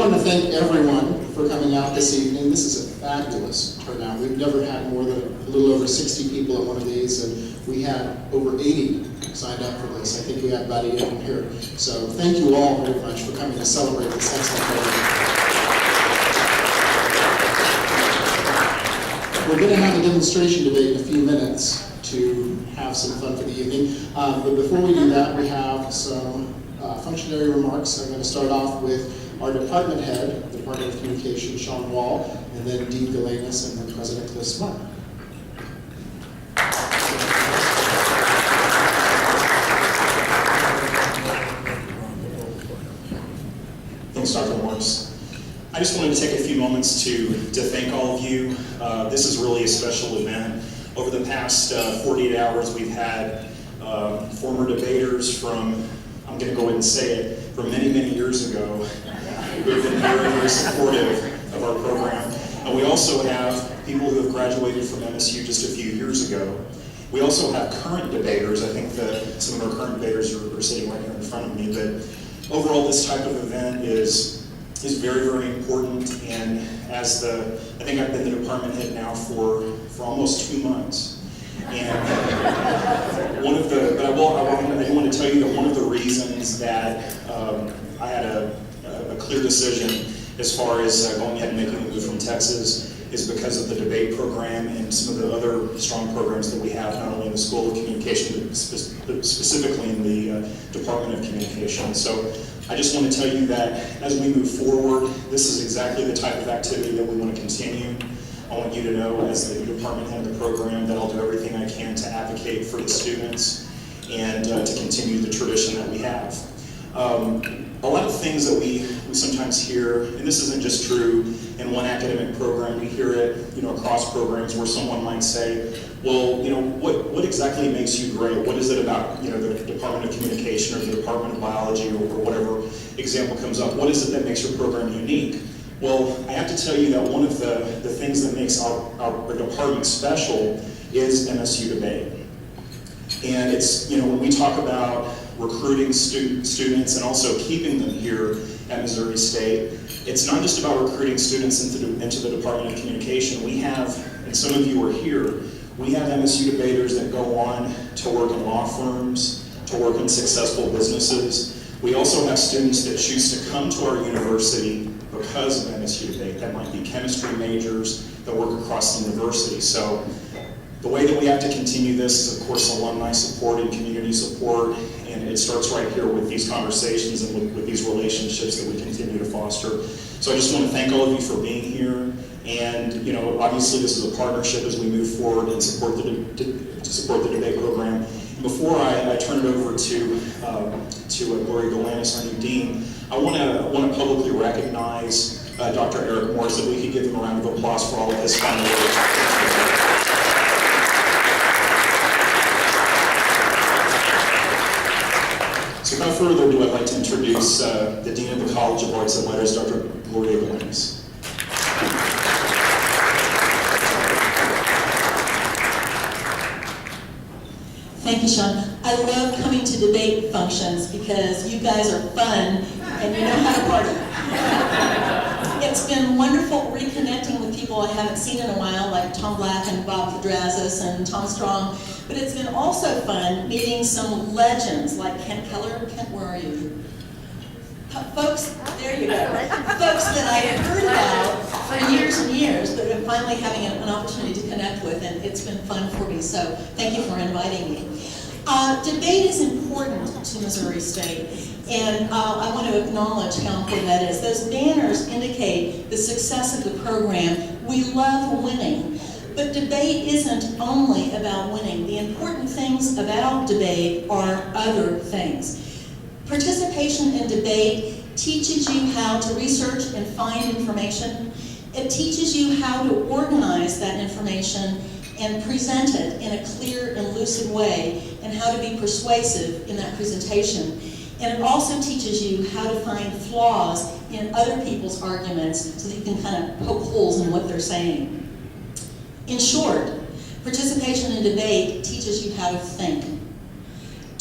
want to thank everyone for coming out this evening. This is a fabulous turnout. We've never had more than a little over 60 people at one of these, and we had over 80 signed up for this. I think we had about 80 here. So thank you all very much for coming to celebrate this excellent program. We're going to have a demonstration debate in a few minutes to have some fun for the evening. But before we do that, we have some functionary remarks. I'm going to start off with our department head, the Department of Communication, Sean Wahl, and then Dean Galanes, and then President Cliff Smart. Thanks, Dr. Morris. I just wanted to take a few moments to thank all of you. This is really a special event. Over the past 48 hours, we've had former debaters from, I'm going to go ahead and say it, from many, many years ago, who have been very, very supportive of our program. And we also have people who have graduated from MSU just a few years ago. We also have current debaters. I think that some of our current debaters are sitting right here in front of me. But overall, this type of event is very, very important. And as I think I've been the department head now for almost 2 months. And I do want to tell you that one of the reasons that I had a clear decision as far as going ahead and making the move from Texas is because of the debate program and some of the other strong programs that we have, not only in the School of Communication, but specifically in the Department of Communication. So I just want to tell you that as we move forward, this is exactly the type of activity that we want to continue. I want you to know, as the department head of the program, that I'll do everything I can to advocate for the students and to continue the tradition that we have. A lot of things that we sometimes hear, and this isn't just true in one academic program, we hear it, across programs where someone might say, well, what exactly makes you great? What is it about, the Department of Communication or the Department of Biology or whatever example comes up? What is it that makes your program unique? Well, I have to tell you that one of the things that makes our department special is MSU debate. And it's, when we talk about recruiting students and also keeping them here at Missouri State, it's not just about recruiting students into the Department of Communication. We have, and some of you are here, we have MSU debaters that go on to work in law firms, to work in successful businesses. We also have students that choose to come to our university because of MSU debate. That might be chemistry majors that work across the university. So the way that we have to continue this is, of course, alumni support and community support, and it starts right here with these conversations and with these relationships that we continue to foster. So I just want to thank all of you for being here, and obviously this is a partnership as we move forward and support the debate program. And before I turn it over to Gloria Galanes, our new dean, I want to publicly recognize Dr. Eric Morris. If we could give him a round of applause for all of his fine work. So without further ado, I'd like to introduce the Dean of the College of Arts and Letters, Dr. Gloria Galanes. Thank you, Sean. I love coming to debate functions because you guys are fun and you know how to party. It's been wonderful reconnecting with people I haven't seen in a while, like Tom Black and Bob Pedrazis and Tom Strong. But it's been also fun meeting some legends like Kent Keller. Kent, where are you? Folks, there you go. Folks that I have heard about for years and years, but I'm finally having an opportunity to connect with, and it's been fun for me. So thank you for inviting me. Debate is important to Missouri State, and I want to acknowledge how important that is. Those banners indicate the success of the program. We love winning. But debate isn't only about winning. The important things about debate are other things. Participation in debate teaches you how to research and find information. It teaches you how to organize that information and present it in a clear and lucid way, and how to be persuasive in that presentation. And it also teaches you how to find flaws in other people's arguments so that you can kind of poke holes in what they're saying. In short, participation in debate teaches you how to think.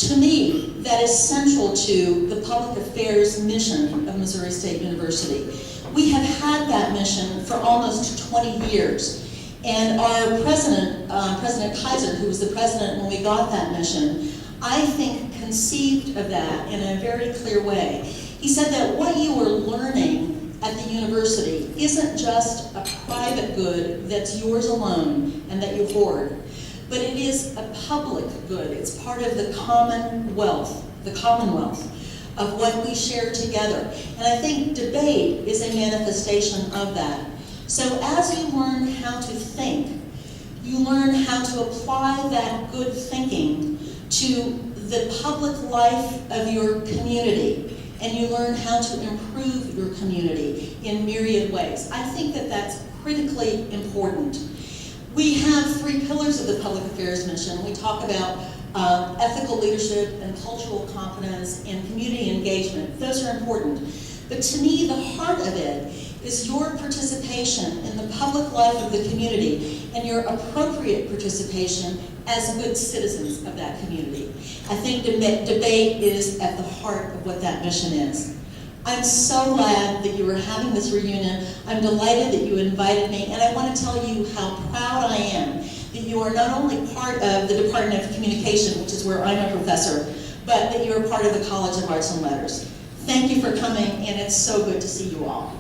To me, that is central to the public affairs mission of Missouri State University. We have had that mission for almost 20 years. And our president, President Kaiser, who was the president when we got that mission, I think conceived of that in a very clear way. He said that what you are learning at the university isn't just a private good that's yours alone and that you hoard, but it is a public good. It's part of the commonwealth of what we share together. And I think debate is a manifestation of that. So as you learn how to think, you learn how to apply that good thinking to the public life of your community, and you learn how to improve your community in myriad ways. I think that that's critically important. We have 3 pillars of the public affairs mission. We talk about ethical leadership and cultural competence and community engagement. Those are important. But to me, the heart of it is your participation in the public life of the community and your appropriate participation as good citizens of that community. I think debate is at the heart of what that mission is. I'm so glad that you are having this reunion. I'm delighted that you invited me, and I want to tell you how proud I am that you are not only part of the Department of Communication, which is where I'm a professor, but that you are part of the College of Arts and Letters. Thank you for coming, and it's so good to see you all.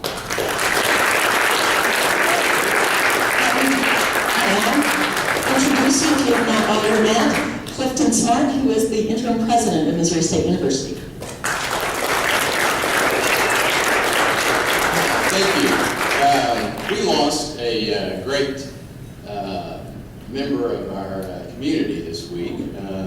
Introducing, if you have not already met, Clifton Smart, who is the interim president of Missouri State University. Thank you. We lost a great member of our community this week.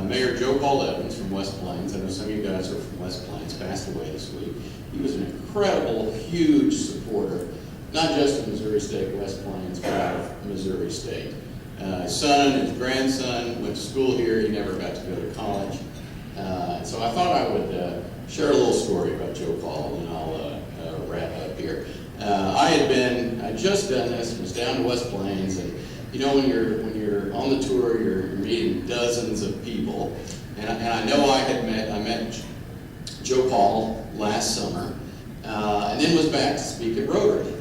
Mayor Joe Paul Evans from West Plains. I know some of you guys are from West Plains, passed away this week. He was an incredible, huge supporter, not just of Missouri State West Plains, but of Missouri State. His son and his grandson went to school here. He never got to go to college. So I thought I would share a little story about Joe Paul, and I'll wrap up here. I'd just done this, was down to West Plains, and you know, when you're on the tour, you're meeting dozens of people, and I know I met Joe Paul last summer, and then was back to speak at Rotary,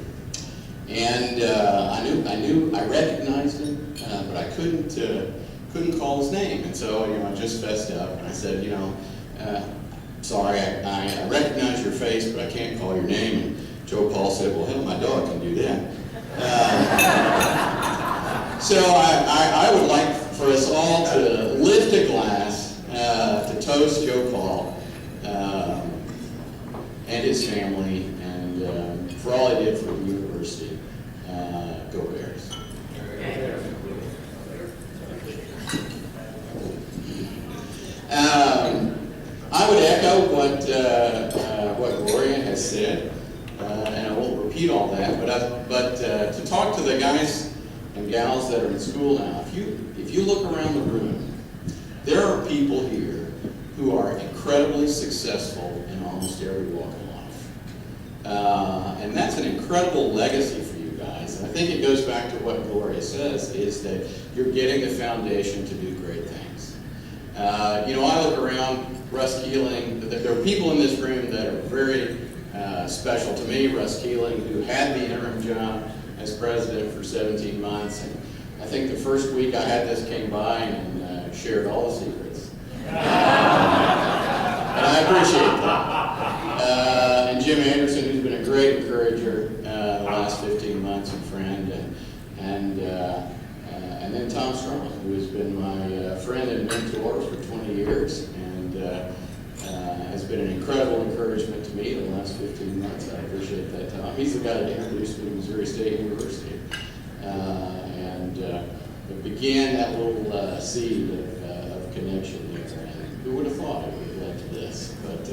and I recognized him, but I couldn't call his name, and so I just fessed up, and I said, sorry, I recognize your face, but I can't call your name. And Joe Paul said, well, hell, my dog can do that. So I would like for us all to lift a glass to toast Joe Paul and his family, and for all he did for the university. Go Bears. I would echo what Gloria has said, and I won't repeat all that. But to talk to the guys and gals that are in school now, if you look around the room, there are people here who are incredibly successful in almost every walk of life, and that's an incredible legacy for you guys. And I think it goes back to what Gloria says: is that you're getting the foundation to do great things. I look around. Russ Keeling, there are people in this room that are very special to me. Russ Keeling, who had the interim job as president for 17 months, and I think the first week I had this came by and shared all the secrets. And I appreciate that. And Jim Anderson, who's been a great encourager the last 15 months, and friend, and then Tom Strong, who has been my friend and mentor for 20 years, and has been an incredible encouragement to me the last 15 months. I appreciate that, Tom. He's the guy that introduced me to Missouri State University, and began that little seed of connection there. And who would have thought it would have led to this? But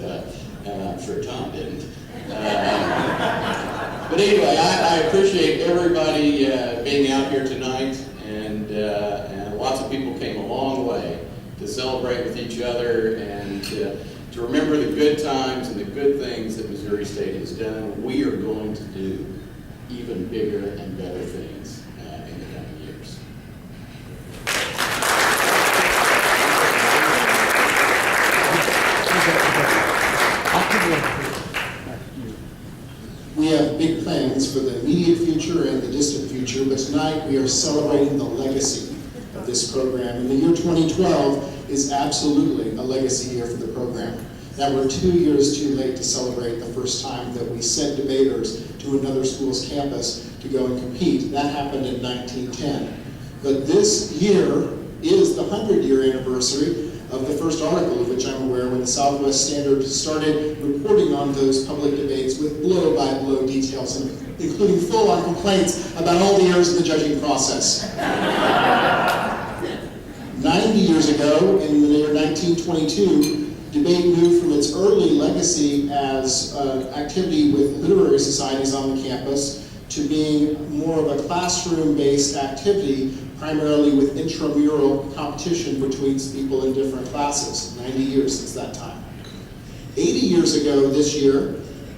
I'm sure Tom didn't. But anyway, I appreciate everybody being out here tonight, and lots of people came a long way to celebrate with each other and to remember the good times and the good things that Missouri State has done. We are going to do even bigger and better things in the coming years. We have big plans for the immediate future and the distant future, but tonight we are celebrating the legacy of this program. And the year 2012 is absolutely a legacy year for the program. Now we're 2 years too late to celebrate the first time that we sent debaters to another school's campus to go and compete. That happened in 1910. But this year is the 100-year anniversary of the first article of which I'm aware, when the Southwest Standard started reporting on those public debates with blow-by-blow details, including full-on complaints about all the errors in the judging process. 90 years ago, in the year 1922, debate moved from its early legacy as activity with literary societies on the campus to being more of a classroom-based activity, primarily with intramural competition between people in different classes. 90 years since that time. 80 years ago this year,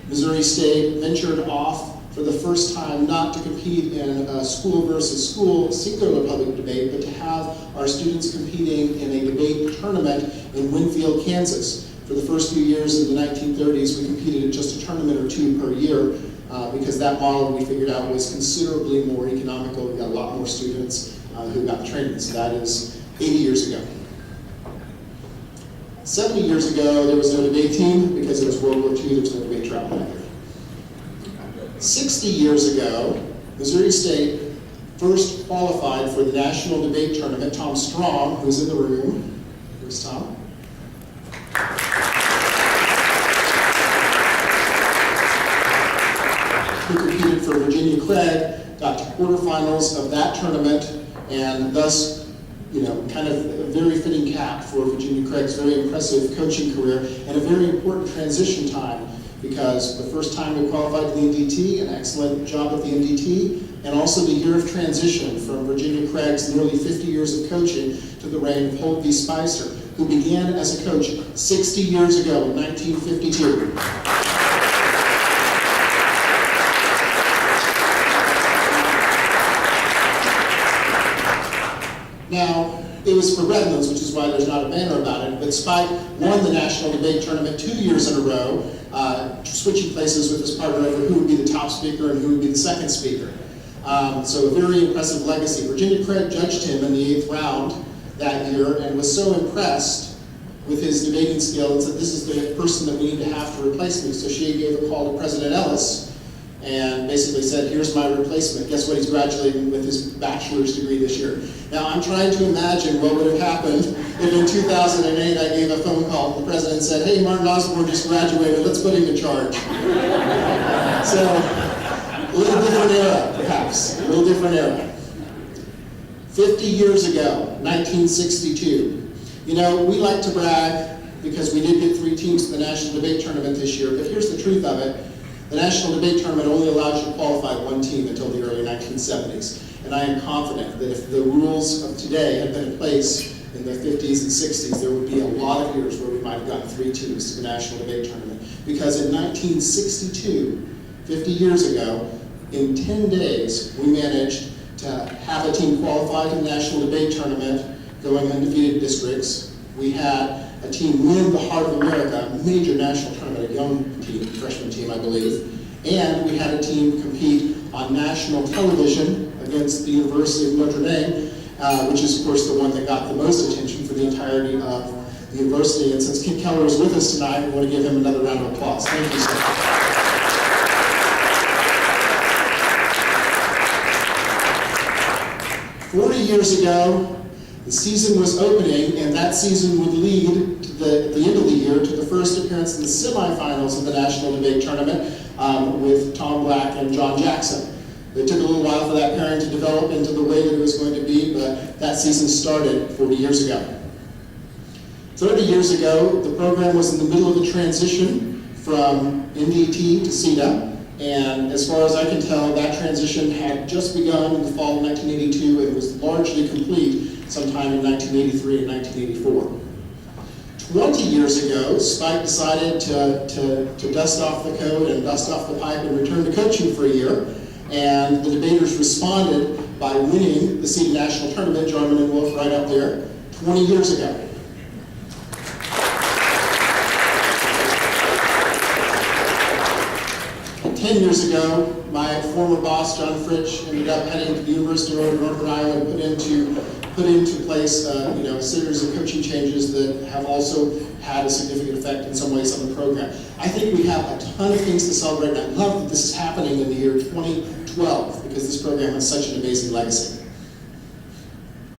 Missouri State ventured off for the first time not to compete in a school versus school singular public debate, but to have our students competing in a debate tournament in Winfield, Kansas. For the first few years in the 1930s, we competed in just a tournament or two per year because that model we figured out was considerably more economical. We got a lot more students who got training. So that is 80 years ago. 70 years ago, there was no debate team because it was World War II. There was no debate travel either. 60 years ago, Missouri State first qualified for the national debate tournament. Tom Strong, who's in the room. Where's Tom? Who competed for Virginia Craig, got to quarterfinals of that tournament, and thus, kind of a very fitting cap for Virginia Craig's very impressive coaching career, and a very important transition time, because the first time we qualified to the NDT, an excellent job at the NDT, and also the year of transition from Virginia Craig's nearly 50 years of coaching to the reign of Holt V. Spicer, who began as a coach 60 years ago in 1952. Now, it was for Redlands, which is why there's not a banner about it, but Spike won the national debate tournament 2 years in a row, switching places with his partner over who would be the top speaker and who would be the second speaker. So a very impressive legacy. Virginia Craig judged him in the 8th round that year and was so impressed with his debating skill and said, this is the person that we need to have to replace me. So she gave a call to President Ellis and basically said, here's my replacement. Guess what? He's graduating with his bachelor's degree this year. Now, I'm trying to imagine what would have happened if in 2008 I gave a phone call to the president and said, hey, Martin Osborne just graduated, let's put him in charge. So, a little different era, perhaps. A little different era. 50 years ago, 1962. We like to brag because we did get 3 teams to the National Debate Tournament this year, but here's the truth of it. The National Debate Tournament only allowed you to qualify 1 team until the early 1970s. And I am confident that if the rules of today had been in place in the 50s and 60s, there would be a lot of years where we might have gotten 3 teams to the National Debate Tournament. Because in 1962, 50 years ago, in 10 days, we managed to have a team qualify to the National Debate Tournament, going undefeated districts. We had a team win the Heart of America, a major national tournament, a young team, freshman team, I believe. And we had a team compete on national television against the University of Notre Dame, which is, of course, the one that got the most attention for the entirety of the university. And since Kent Keller is with us tonight, we want to give him another round of applause. Thank you, sir. 40 years ago, the season was opening, and that season would lead to the end of the year to the first appearance in the semifinals of the National Debate Tournament with Tom Black and John Jackson. It took a little while for that pairing to develop into the way that it was going to be, but that season started 40 years ago. 30 years ago, the program was in the middle of a transition from NDT to CETA. And as far as I can tell, that transition had just begun in the fall of 1982 and was largely complete sometime in 1983 and 1984. 20 years ago, Spike decided to dust off the coat and dust off the pipe and return to coaching for a year. And the debaters responded by winning the CETA National Tournament, Jarman and Wolf right up there, 20 years ago. 10 years ago, my former boss, John Fritsch, ended up heading to the University of Northern Iowa and put into place a series of coaching changes that have also had a significant effect in some ways on the program. I think we have a ton of things to celebrate, and I love that this is happening in the year 2012 because this program has such an amazing legacy.